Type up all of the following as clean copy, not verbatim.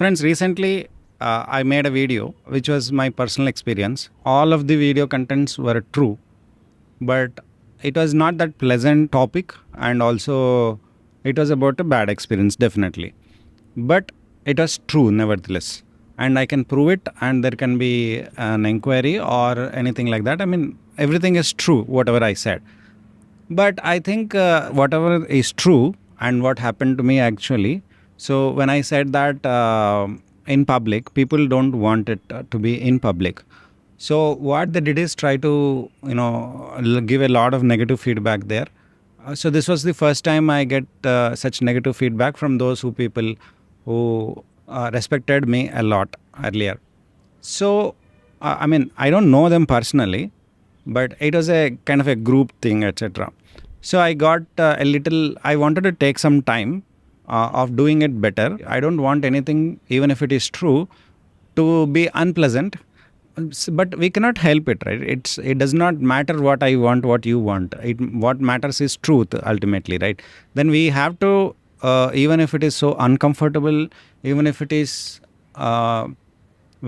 Friends, recently I made a video which was my personal experience. All of the video contents were true, but it was not that pleasant topic, and also it was about a bad experience, definitely. But it was true nevertheless. And I can prove it, and there can be an inquiry or anything like that. I mean, everything is true, whatever I said. But I think whatever is true and what happened to me actually. So when I said that in public, people don't want it to be in public. So what they did is try to give a lot of negative feedback there. So this was the first time I get such negative feedback from those people who respected me a lot earlier. So I mean, I don't know them personally, but it was a kind of a group thing, etc. So I got a little. I wanted to take some time of doing it better. I don't want anything, even if it is true, to be unpleasant. But we cannot help it, right? It does not matter what I want, what you want. What matters is truth ultimately, right? Then we have to, even if it is so uncomfortable, even if it is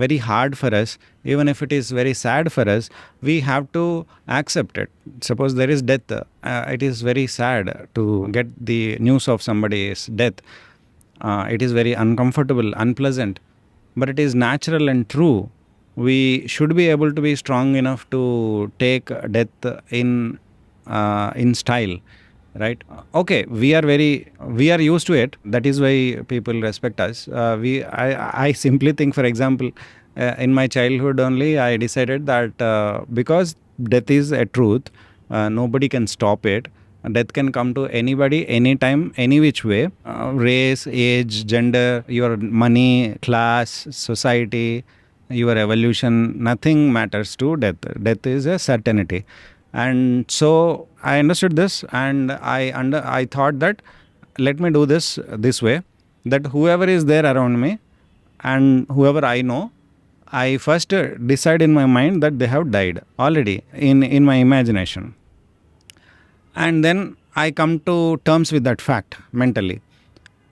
very hard for us, even if it is very sad for us, we have to accept it. Suppose there is death, it is very sad to get the news of somebody's death. It is very uncomfortable, unpleasant, but it is natural and true. We should be able to be strong enough to take death in style, right? Okay, we are used to it. That is why people respect us. I simply think, for example, in my childhood only, I decided that because death is a truth, nobody can stop it. Death can come to anybody, anytime, any which way. Race, age, gender, your money, class, society, your evolution, nothing matters to death. Death is a certainty. And so I understood this, and I thought that let me do this way, that whoever is there around me and whoever I know, I first decide in my mind that they have died already in my imagination. And then I come to terms with that fact mentally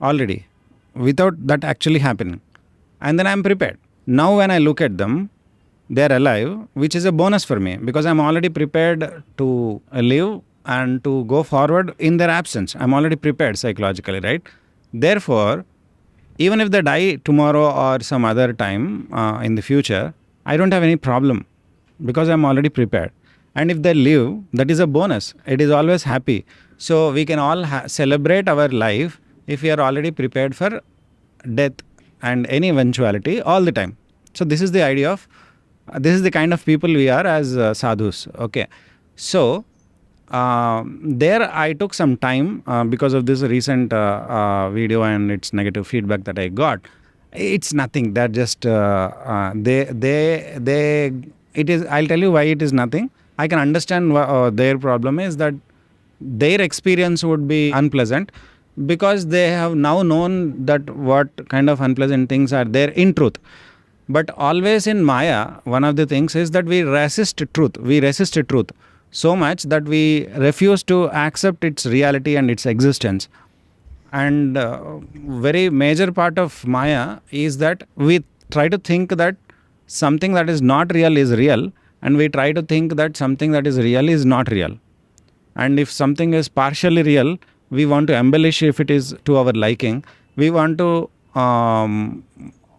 already, without that actually happening. And then I'm prepared. Now when I look at them, they're alive, which is a bonus for me, because I'm already prepared to live and to go forward in their absence. I'm already prepared psychologically, right? Therefore, even if they die tomorrow or some other time in the future, I don't have any problem, because I'm already prepared. And if they live, that is a bonus. It is always happy. So we can all celebrate our life if we are already prepared for death and any eventuality all the time. So this is the idea of, this is the kind of people we are as sadhus. Okay. So there I took some time because of this recent video and its negative feedback that I got. It's nothing. They're just it is. I'll tell you why it is nothing. I can understand their problem is that their experience would be unpleasant, because they have now known that what kind of unpleasant things are there in truth. But always in Maya, one of the things is that we resist truth. We resist truth so much that we refuse to accept its reality and its existence. And very major part of Maya is that we try to think that something that is not real is real, and we try to think that something that is real is not real. And if something is partially real, we want to embellish if it is to our liking. We want to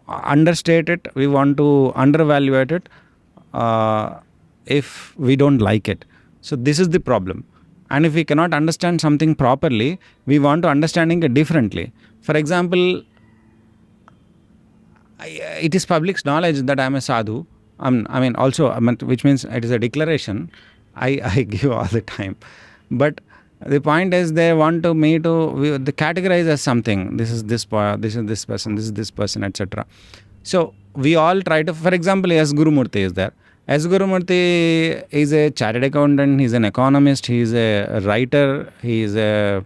understate it. We want to undervaluate it if we don't like it. So this is the problem. And if we cannot understand something properly, we want to understanding it differently. For example, it is public knowledge that I am a sadhu. Which means it is a declaration I give all the time. But the point is, they want to me to they categorize as something. This is this person, this is this person, etc. So we all try to, for example, S. Gurumurthy is there. S. Gurumurthy is a chartered accountant, he's an economist, he's a writer, he's a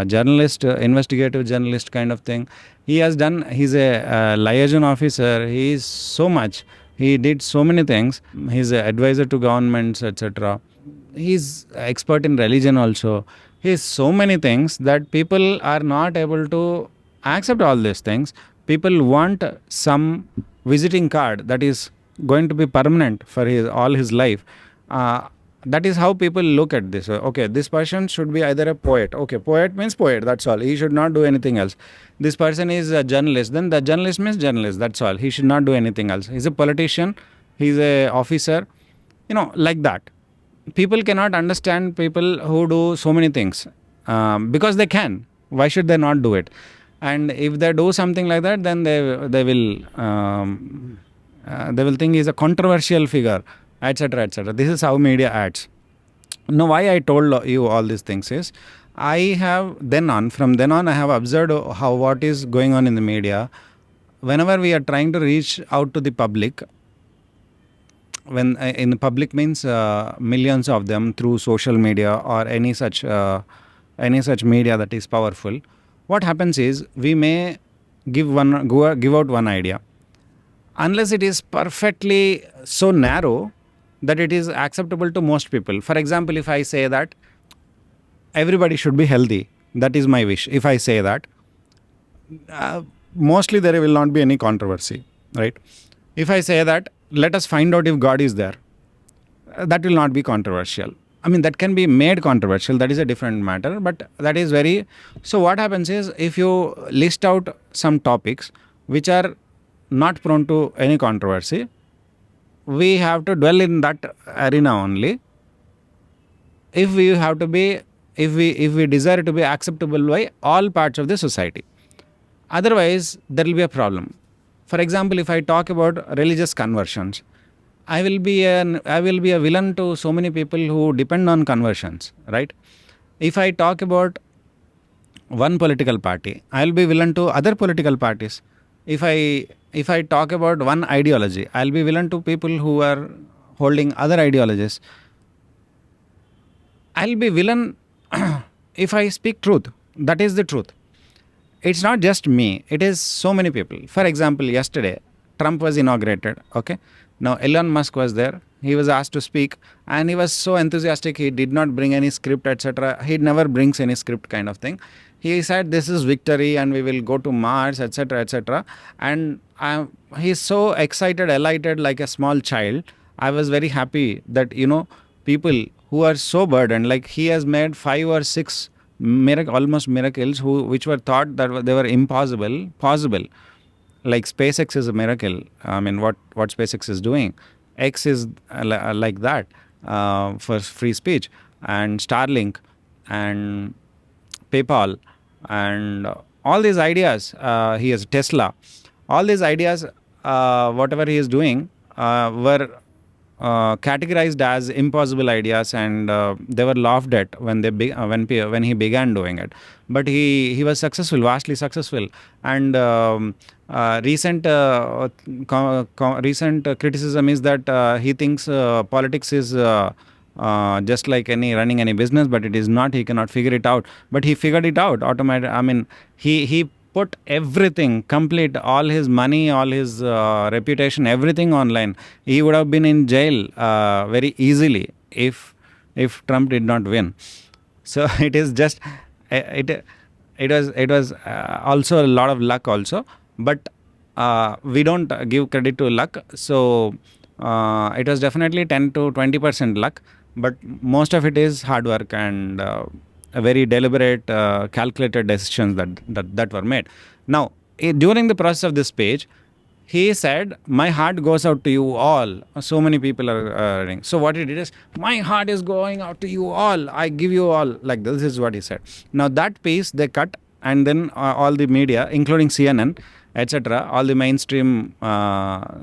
journalist, investigative journalist kind of thing. He's a liaison officer, he is so much. He did so many things. He's an advisor to governments, etc. He's expert in religion also. He's so many things that people are not able to accept all these things, People want some visiting card that is going to be permanent for his all his life. uh, that is how people look at this. Okay, this person should be either a poet. Okay, poet means poet, that's all, he should not do anything else. This person is a journalist, then the journalist means journalist, that's all, he should not do anything else. He's a politician, he's a officer, like that. People cannot understand people who do so many things, because they can. Why should they not do it? And if they do something like that, then they will think he's a controversial figure, etc., etc. This is how media acts. Now, why I told you all these things is, I have from then on, I have observed how what is going on in the media. Whenever we are trying to reach out to the public, when in the public means millions of them through social media or any such media that is powerful, what happens is we may give out one idea, unless it is perfectly so narrow that it is acceptable to most people. For example, if I say that everybody should be healthy, that is my wish. If I say that, mostly there will not be any controversy, right? If I say that let us find out if God is there, that will not be controversial. I mean, that can be made controversial, that is a different matter, but that is very. So what happens is, if you list out some topics which are not prone to any controversy, we have to dwell in that arena only. If we desire to be acceptable by all parts of the society, otherwise there will be a problem. For example, if I talk about religious conversions, I will be a villain to so many people who depend on conversions, right? If I talk about one political party, I will be villain to other political parties. If I talk about one ideology, I will be villain to people who are holding other ideologies. I'll be villain if I speak truth. That is the truth. It's not just me, it is so many people. For example, yesterday Trump was inaugurated. Okay, now Elon Musk was there, he was asked to speak, and he was so enthusiastic, he did not bring any script, etc. He never brings any script, kind of thing. He said this is victory and we will go to Mars, etc., etc. And he's so excited, elated, like a small child. I was very happy that people who are so burdened, like he has made 5 or 6 almost miracles which were thought that they were impossible, possible. Like SpaceX is a miracle. I mean, what SpaceX is doing, X is like that, for free speech, and Starlink, and PayPal, and all these ideas. He has Tesla. All these ideas, whatever he is doing, were categorized as impossible ideas, and they were laughed at when he began doing it. But he was successful, vastly successful. And recent criticism is that he thinks politics is just like running any business, but it is not. He cannot figure it out, but he figured it out automatic. I mean, he put everything, complete, all his money, all his reputation, everything online. He would have been in jail very easily if Trump did not win. So it is just it was also a lot of luck also, but we don't give credit to luck. So it was definitely 10 to 20% luck, but most of it is hard work and a very deliberate, calculated decisions that were made. Now, during the process of this page, he said, "My heart goes out to you all." So many people are reading. So what he did is, "My heart is going out to you all. I give you all." Like this is what he said. Now that piece they cut, and then all the media, including CNN, etc., all the mainstream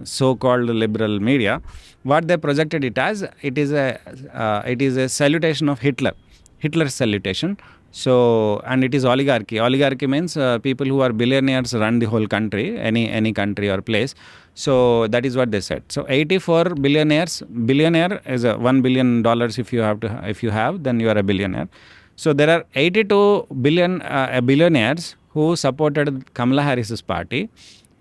so-called liberal media, what they projected it as, it is a salutation of Hitler's salutation. So, and it is oligarchy. Oligarchy means people who are billionaires run the whole country, any country or place. So that is what they said. So 84 billionaires. Billionaire is $1 billion. If you have, then you are a billionaire. So there are 82 billionaires who supported Kamala Harris's party.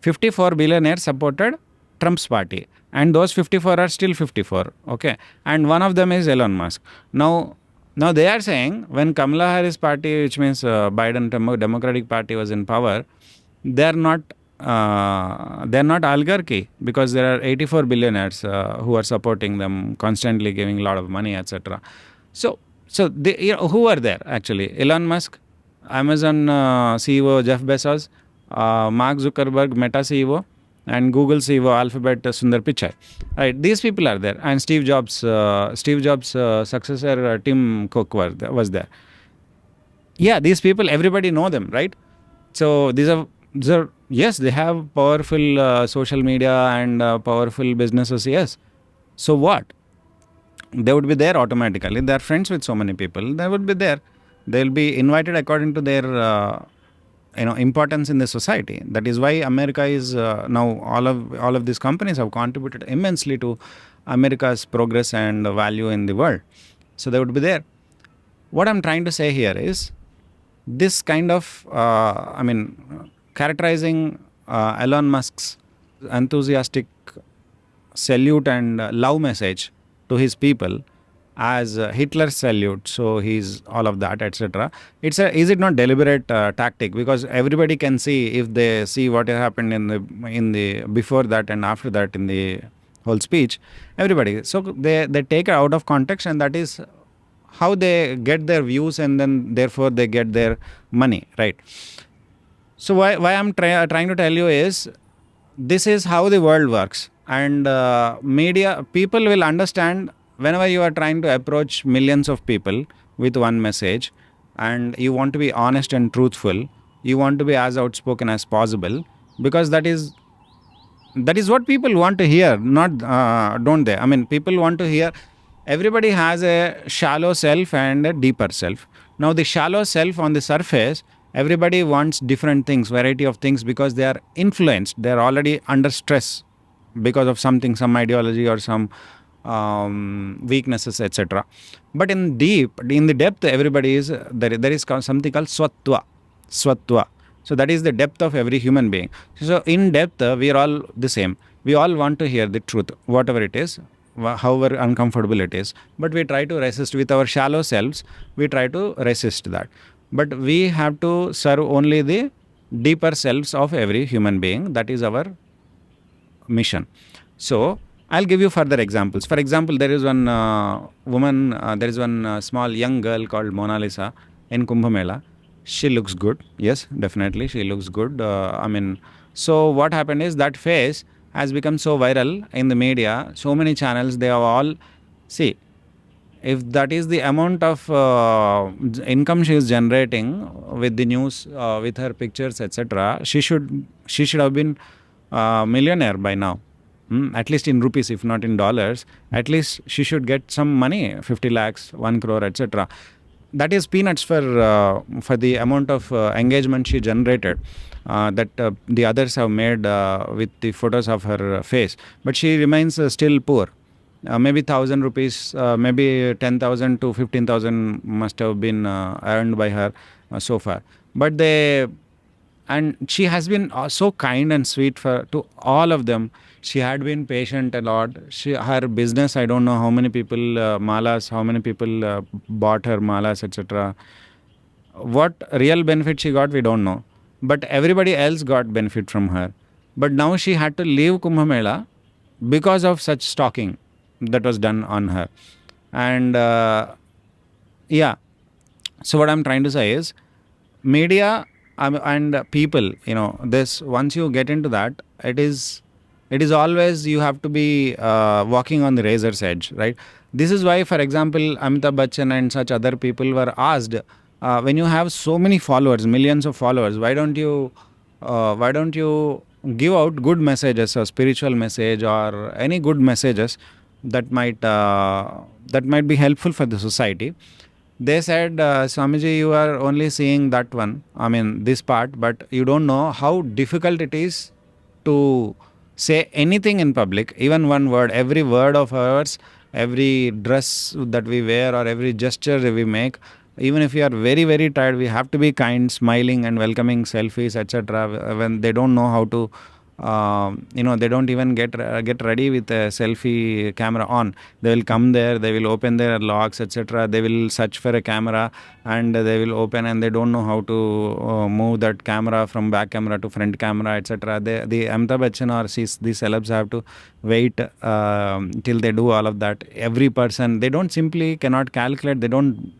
54 billionaires supported Trump's party, and those 54 are still 54. Okay, and one of them is Elon Musk. Now they are saying, when Kamala Harris party, which means Biden Democratic Party, was in power, they are not they're not oligarchy because there are 84 billionaires who are supporting them, constantly giving a lot of money, etc. So, who are there actually? Elon Musk, Amazon CEO Jeff Bezos, Mark Zuckerberg, Meta CEO, and Google CEO Alphabet Sundar Pichai. Right, these people are there, and Steve Jobs' successor Tim Cook was there. Yeah, these people, everybody know them, right? So these are yes, they have powerful social media and powerful businesses. Yes. So what? They would be there automatically. They are friends with so many people. They would be there. They'll be invited according to their importance in the society. That is why America is now all of these companies have contributed immensely to America's progress and value in the world. So they would be there. What I'm trying to say here is this kind of characterizing Elon Musk's enthusiastic salute and love message to his people as Hitler's salute, so he's all of that, etc. Is it not deliberate tactic? Because everybody can see, if they see what happened in the before that and after that in the whole speech, everybody. So they take it out of context, and that is how they get their views, and then therefore they get their money, right? So why I'm trying to tell you is, this is how the world works, and media people will understand whenever you are trying to approach millions of people with one message, and you want to be honest and truthful, you want to be as outspoken as possible, because that is what people want to hear, not don't they? I mean, people want to hear. Everybody has a shallow self and a deeper self. Now the shallow self, on the surface, everybody wants different things, variety of things, because they are influenced, they are already under stress because of something, some ideology or some weaknesses, etc. But in the depth, everybody is there is something called swatwa. So that is the depth of every human being. So in depth, we are all the same. We all want to hear the truth, whatever it is, however uncomfortable it is. But we try to resist with our shallow selves. We try to resist that. But we have to serve only the deeper selves of every human being. That is our mission. So I'll give you further examples. For example, there is one there is one small young girl called Mona Lisa in Kumbh Mela. She looks good. Yes, definitely, she looks good. So what happened is, that face has become so viral in the media. So many channels, they have all, see, if that is the amount of income she is generating with the news, with her pictures, etc., she should have been millionaire by now. At least in rupees, if not in dollars. At least she should get some money, 50 lakhs, 1 crore, etc. That is peanuts for the amount of engagement she generated, that the others have made with the photos of her face. But she remains still poor. Maybe 1,000 rupees, maybe 10,000 to 15,000 must have been earned by her so far. But and she has been so kind and sweet to all of them. She had been patient a lot. Her business, I don't know how many people malas, how many people bought her malas, etc. What real benefit she got, we don't know. But everybody else got benefit from her. But now she had to leave Kumbh Mela because of such stalking that was done on her. And yeah, so what I'm trying to say is, media and people, this, once you get into that, it is always, you have to be walking on the razor's edge, right? This is why, for example, Amitabh Bachchan and such other people were asked, when you have so many followers, millions of followers, why don't you give out good messages, or spiritual message, or any good messages that might be helpful for the society? They said, Swamiji, you are only seeing that one, this part, but you don't know how difficult it is to say anything in public, even one word. Every word of ours, every dress that we wear, or every gesture we make, even if we are very, very tired, we have to be kind, smiling and welcoming selfies, etc. When they don't know how to They don't even get ready with a selfie camera on. They will come there, they will open their logs, etc. They will search for a camera, and they will open, and they don't know how to move that camera from back camera to front camera, etc. The Amitabh Bachchan or these celebs have to wait till they do all of that. Every person, they don't simply cannot calculate, they don't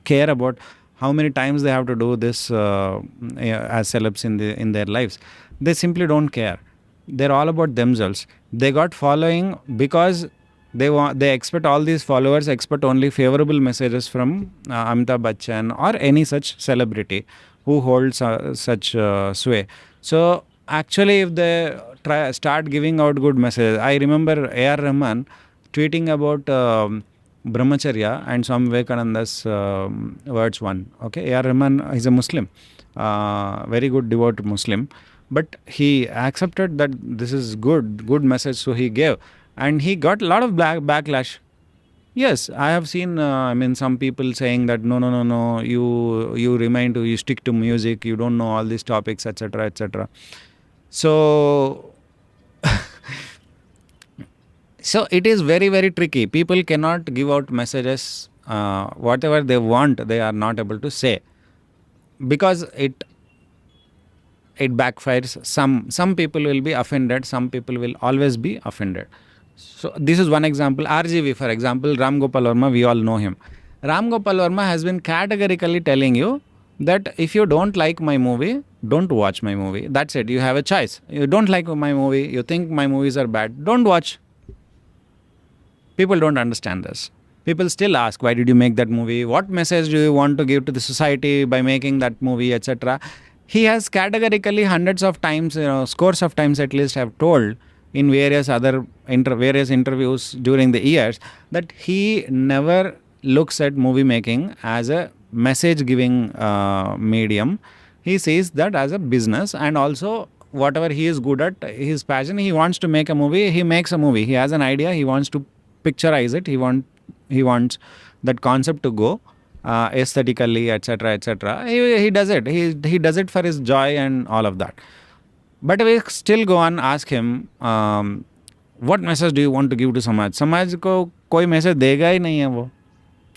care about how many times they have to do this as celebs in their lives. They simply don't care. They're all about themselves. They got following because they expect, all these followers expect only favorable messages from Amitabh Bachchan or any such celebrity who holds such sway. So actually, if they start giving out good messages, I remember A.R. Rahman tweeting about Brahmacharya and Swami Vivekananda's words one. Okay, A.R. Rahman is a Muslim, very good devout Muslim, but he accepted that this is good message, so he gave, and he got a lot of backlash. Yes, I have seen. Some people saying that no, you remain to, you stick to music, you don't know all these topics, etc., etc. So so it is very, very tricky. People cannot give out messages whatever they want, they are not able to say, because it backfires. Some people will be offended, some people will always be offended. So this is one example. RGV, for example, Ram Gopal Verma, we all know him. Ram Gopal Verma has been categorically telling you that if you don't like my movie, don't watch my movie. That's it. You have a choice. You don't like my movie, you think my movies are bad, don't watch. People don't understand this. People still ask, why did you make that movie? What message do you want to give to the society by making that movie, etc.? He has categorically hundreds of times, scores of times at least, have told in various other various interviews during the years that he never looks at movie making as a message giving medium. He sees that as a business, and also whatever he is good at, his passion, he wants to make a movie, he makes a movie. He has an idea, he wants to picturize it, he wants that concept to go aesthetically, etc., etc. He does it. He does it for his joy and all of that. But we still go and ask him, what message do you want to give to समाज? समाज को कोई message देगा ही नहीं है वो.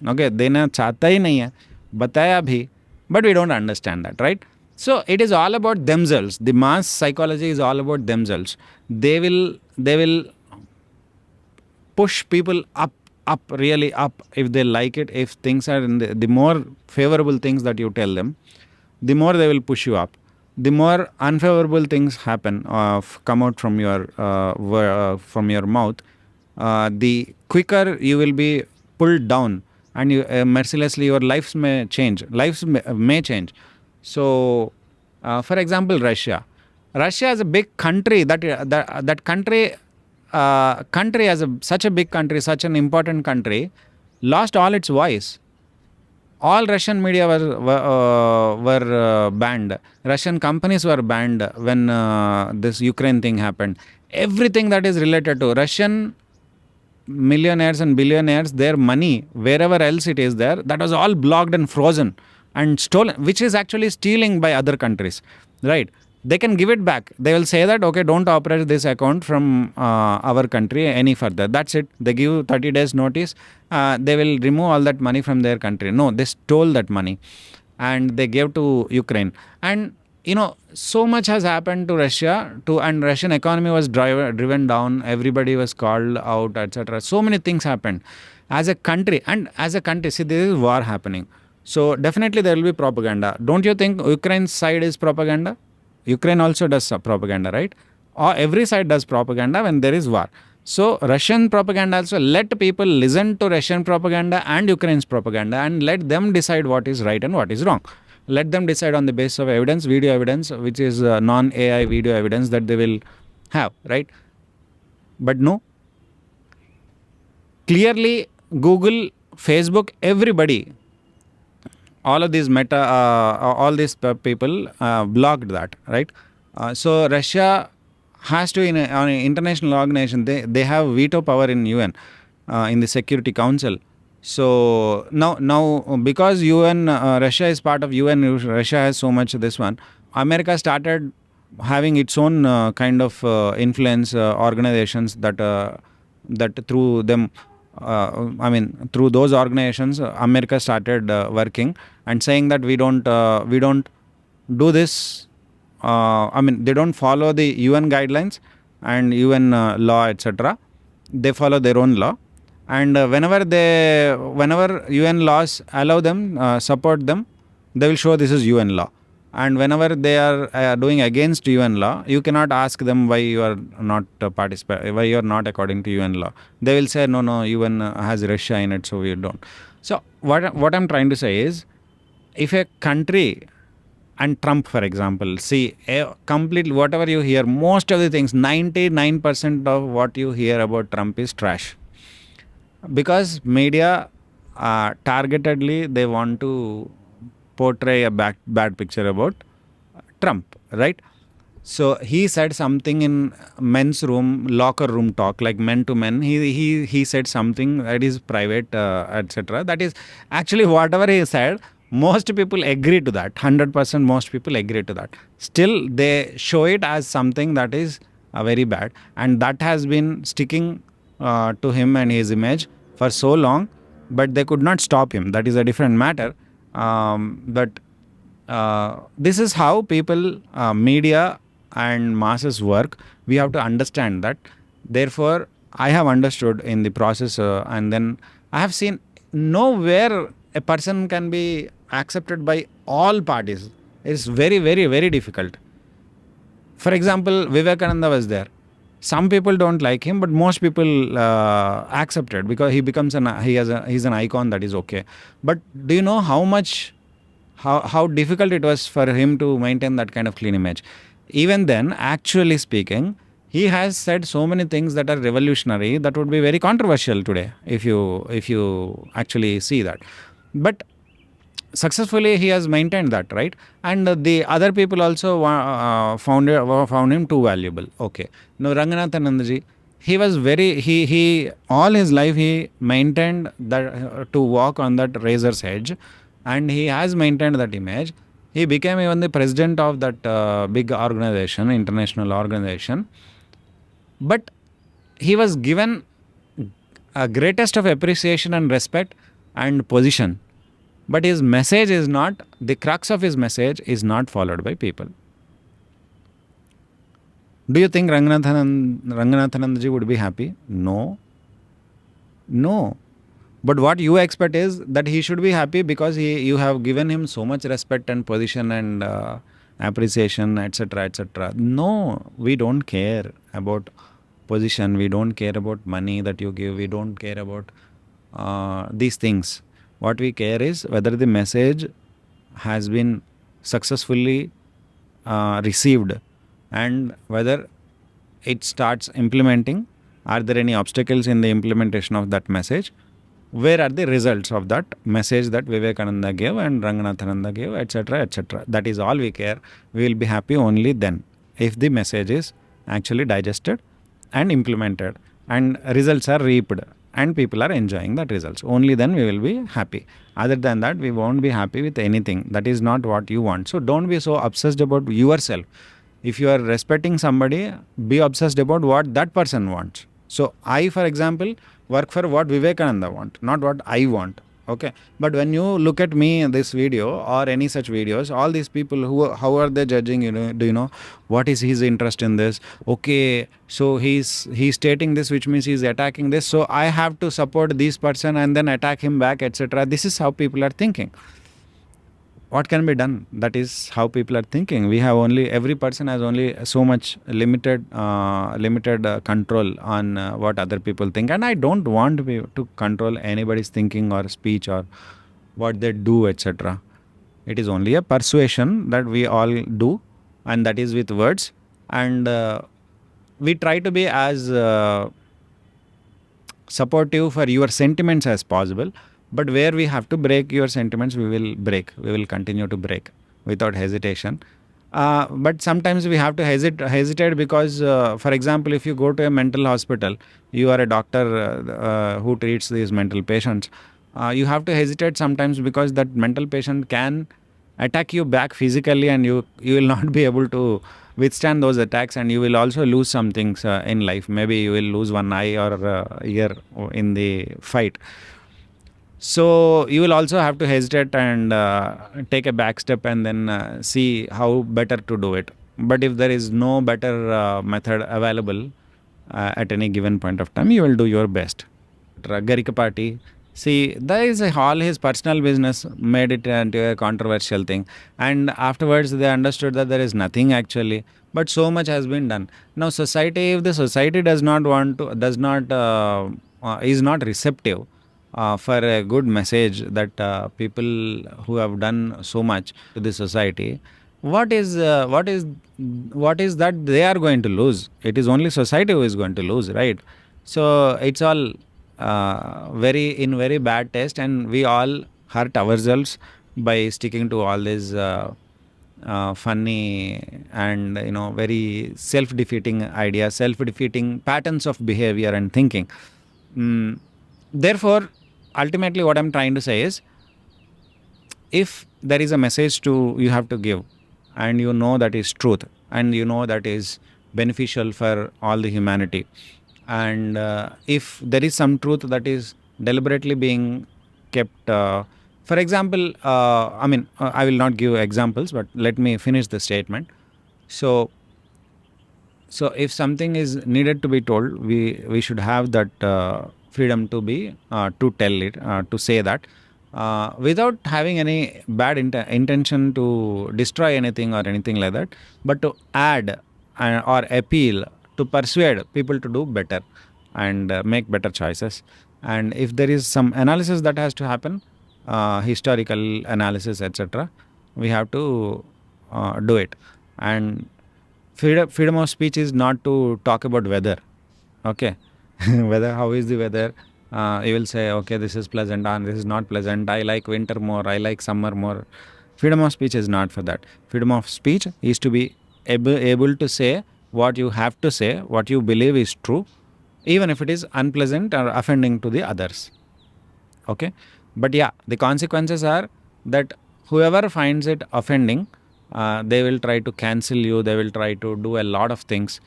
Okay, देना चाहता ही नहीं है, बताया भी, but we don't understand that, right? So it is all about themselves. The mass psychology is all about themselves. They will push people up, really up, if they like it. If things are in the more favorable things that you tell them, the more they will push you up. The more unfavorable things happen, come out from your mouth, the quicker you will be pulled down, and you mercilessly your lives may change. May change. So, for example, Russia is a big country. That country as such a big country, such an important country, lost all its voice. All Russian media were banned. Russian companies were banned when this Ukraine thing happened. Everything that is related to Russian millionaires and billionaires, their money, wherever else it is there, that was all blocked and frozen and stolen, which is actually stealing by other countries, right? They can give it back. They will say that, okay, don't operate this account from our country any further. That's it. They give 30 days notice. They will remove all that money from their country. No, they stole that money and they gave to Ukraine. And, so much has happened to Russia, and Russian economy was driven down. Everybody was called out, etc. So many things happened. As a country, see, there is war happening. So definitely there will be propaganda. Don't you think Ukraine's side is propaganda? Ukraine also does propaganda, right? Or every side does propaganda when there is war. So Russian propaganda also, let people listen to Russian propaganda and Ukraine's propaganda, and let them decide what is right and what is wrong. Let them decide on the basis of evidence, video evidence, which is non-AI video evidence that they will have, right? But no. Clearly, Google, Facebook, everybody, all of these all these people blocked that, right? So Russia has to, on an international organization, they have veto power in UN, in the Security Council. So now because UN, Russia is part of UN, Russia has so much this one. America started having its own kind of influence organizations that through them, through those organizations, America started working and saying that we don't do this. They don't follow the UN guidelines and UN law, etc. They follow their own law, and whenever UN laws allow them, support them, they will show this is UN law. And whenever they are doing against UN law, you cannot ask them why you are not why you are not according to UN law. They will say no, UN has Russia in it, so we don't. So what I'm trying to say is, if a country, and Trump, for example, see, completely whatever you hear, most of the things, 99% of what you hear about Trump is trash, because media targetedly they want to portray a bad picture about Trump, right? So he said something in men's room, locker room talk, like men to men. He said something that is private, etc. That is actually whatever he said. Most people agree to that. 100% most people agree to that. Still, they show it as something that is very bad, and that has been sticking to him and his image for so long. But they could not stop him. That is a different matter. But this is how people, media and masses work. We have to understand that. Therefore, I have understood in the process, and then I have seen nowhere a person can be accepted by all parties. It's very, very, very difficult. For example, Vivekananda was there. Some people don't like him, but most people accepted, because he becomes he's an icon, that is okay. But do you know how difficult it was for him to maintain that kind of clean image? Even then, actually speaking, he has said so many things that are revolutionary, that would be very controversial today if you actually see that. But successfully he has maintained that, right? And the other people also found him too valuable. Okay. Now Ranganathanandaji, he was he all his life he maintained that, to walk on that razor's edge, and he has maintained that image. He became even the president of that big organization, international organization. But he was given a greatest of appreciation and respect and position. But his message is not, the crux of his message is not followed by people. Do you think Ranganathanandaji would be happy? No. But what you expect is that he should be happy because you have given him so much respect and position and appreciation, etc., etc. No, we don't care about position. We don't care about money that you give. We don't care about these things. What we care is whether the message has been successfully received, and whether it starts implementing. Are there any obstacles in the implementation of that message? Where are the results of that message that Vivekananda gave and Ranganathananda gave, etc., etc.? That is all we care. We will be happy only then, if the message is actually digested and implemented, and results are reaped, and people are enjoying that results. Only then we will be happy. Other than that, we won't be happy with anything. That is not what you want. So don't be so obsessed about yourself. If you are respecting somebody, be obsessed about what that person wants. So I, for example, work for what Vivekananda want, not what I want. Okay. But when you look at me in this video or any such videos, all these people, how are they judging? Do you know what is his interest in this? Okay, so he's stating this, which means he's attacking this. So I have to support this person and then attack him back, etc. This is how people are thinking. What can be done? That is how people are thinking. We have every person has only so much limited control on what other people think, and I don't want to control anybody's thinking or speech or what they do, etc. It is only a persuasion that we all do, and that is with words, and we try to be as supportive for your sentiments as possible. But where we have to break your sentiments, we will break. We will continue to break without hesitation. But sometimes we have to hesitate because, for example, if you go to a mental hospital, you are a doctor who treats these mental patients. You have to hesitate sometimes because that mental patient can attack you back physically, and you will not be able to withstand those attacks, and you will also lose some things in life. Maybe you will lose one eye or ear in the fight. So you will also have to hesitate and take a back step and then see how better to do it. But if there is no better method available at any given point of time, you will do your best. Garikapati, see, there is all his personal business made it into a controversial thing, and afterwards they understood that there is nothing actually, but so much has been done. Now, society, if the society does not want to, does not is not receptive for a good message that people who have done so much to the society, what is what is that they are going to lose? It is only society who is going to lose, right? So it's all very in very bad taste, and we all hurt ourselves by sticking to all these funny and very self-defeating ideas, self-defeating patterns of behavior and thinking. Mm, Therefore, ultimately, what I'm trying to say is, if there is a message to you have to give, and you know that is truth, and you know that is beneficial for all the humanity, and if there is some truth that is deliberately being kept, for example, I will not give examples, but let me finish the statement. So if something is needed to be told, we should have that freedom to be to tell it, to say that, without having any bad intention to destroy anything or anything like that, but to add or appeal, to persuade people to do better and make better choices. And if there is some analysis that has to happen, historical analysis, etc., we have to do it. And freedom of speech is not to talk about weather. Okay. Weather, how is the weather? You will say, okay, this is pleasant and this is not pleasant. I like winter more, I like summer more. Freedom of speech is not for that. Freedom of speech is to be able to say what you have to say, what you believe is true, even if it is unpleasant or offending to the others. Okay. But yeah, the consequences are that whoever finds it offending, they will try to cancel you, they will try to do a lot of things.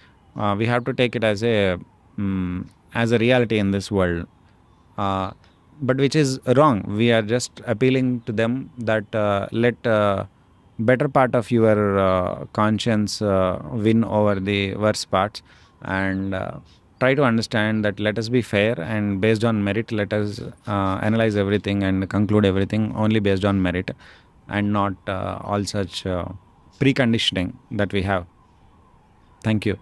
We have to take it as a reality in this world, uh, but which is wrong. We are just appealing to them that let better part of your conscience win over the worst parts, and try to understand that let us be fair, and based on merit let us analyze everything and conclude everything only based on merit, and not all such preconditioning that we have. Thank you.